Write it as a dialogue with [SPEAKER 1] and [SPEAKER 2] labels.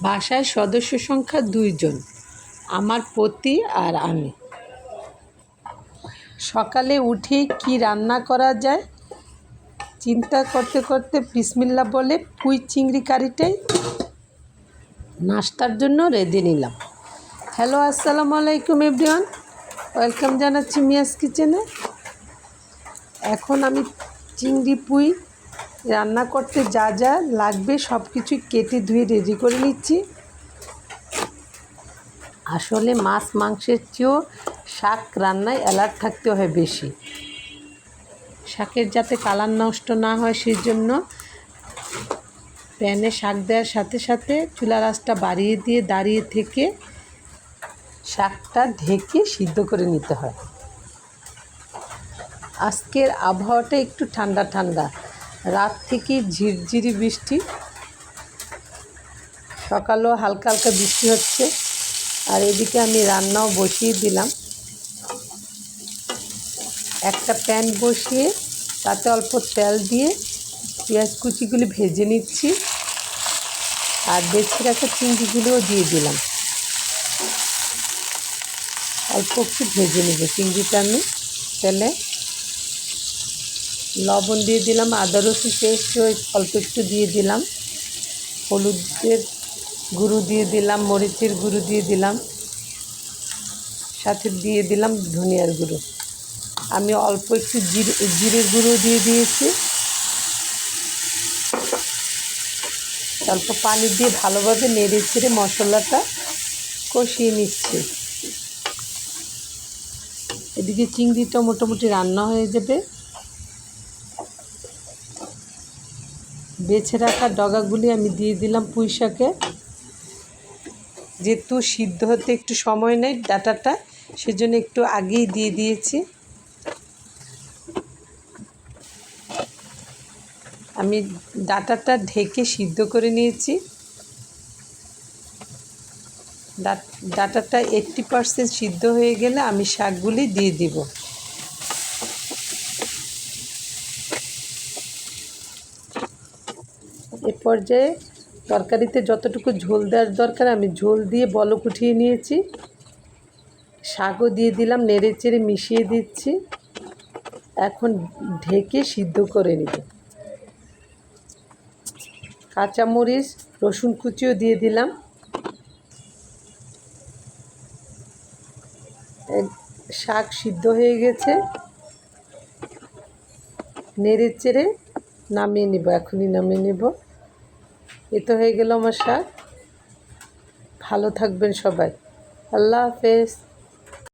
[SPEAKER 1] বাসায় সদস্য সংখ্যা ২ জন, আমার পতি আর আমি। সকালে উঠে কি রান্না করা যায় চিন্তা করতে করতে বিসমিল্লাহ বলে পুঁই চিংড়ি কারিটাই নাস্তার জন্য রেঁধে নিলাম। হ্যালো, আসসালামু আলাইকুম এভরিওয়ান, ওয়েলকাম জানাচ্ছি মিয়াস কিচেনে। এখন আমি চিংড়ি পুঁই রান্না করতে যা যা লাগবে সব কিছু কেটে ধুয়ে রেডি করে নিচ্ছি। আসলে মাছ মাংসের চেয়েও শাক রান্নায় অ্যালার্ট থাকতে হয় বেশি, শাকের যাতে কালার নষ্ট না হয় সেই জন্য প্যানে শাক দেওয়ার সাথে সাথে চুলার আঁচটা বাড়িয়ে দিয়ে দাঁড়িয়ে থেকে শাকটা ঢেকে সিদ্ধ করে নিতে হয়। আজকের আবহাওয়াটা একটু ঠান্ডা ঠান্ডা, রাত থেকে ঝিরঝিরি বৃষ্টি, সকালেও হালকা হালকা বৃষ্টি হচ্ছে। আর এদিকে আমি রান্নাও বসিয়ে দিলাম। একটা প্যান বসিয়ে তাতে অল্প তেল দিয়ে পেঁয়াজ কুচিগুলি ভেজে নিচ্ছি আর বেছে রাখা চিংড়িগুলোও দিয়ে দিলাম। অল্প একটু ভেজে নেব চিংড়িটা আমি তেলে। লবণ দিয়ে দিলাম, আদা রসুন পেস্ট অল্প একটু দিয়ে দিলাম, হলুদের গুঁড়ো দিয়ে দিলাম, মরিচের গুঁড়ো দিয়ে দিলাম, সাথে দিয়ে দিলাম ধনিয়ার গুঁড়ো। আমি অল্প একটু জিরের গুঁড়ো দিয়ে দিয়েছি। অল্প পানি দিয়ে ভালোভাবে নেড়ে ছেড়ে মশলাটা কষিয়ে নিচ্ছি। এদিকে চিংড়িটা মোটামুটি রান্না হয়ে যাবে। বেছে রাখা ডগাগুলি আমি দিয়ে দিলাম পুঁই শাকে। যেহেতু সিদ্ধ হতে একটু সময় নেয় ডাঁটাটা, সেজন্য একটু আগেই দিয়ে দিয়েছি। আমি ডাঁটাটা ঢেকে সিদ্ধ করে নিয়েছি। ডাঁটাটা 80% সিদ্ধ হয়ে গেলে আমি শাকগুলি দিয়ে দিব। এ পর্যায়ে তরকারিতে যতটুকু ঝোল দেওয়ার দরকার আমি ঝোল দিয়ে বলক উঠিয়ে নিয়েছি। শাকও দিয়ে দিলাম, নেড়ে চেড়ে মিশিয়ে দিচ্ছি। এখন ঢেকে সিদ্ধ করে নেব। কাঁচামরিচ রসুন কুচিও দিয়ে দিলাম। শাক সিদ্ধ হয়ে গেছে, নেড়ে চেড়ে নামিয়ে নেব, এখনই নামিয়ে নেব। এ তো হয়ে গেল আমার শাক। ভালো থাকবেন সবাই, আল্লাহ হাফেজ।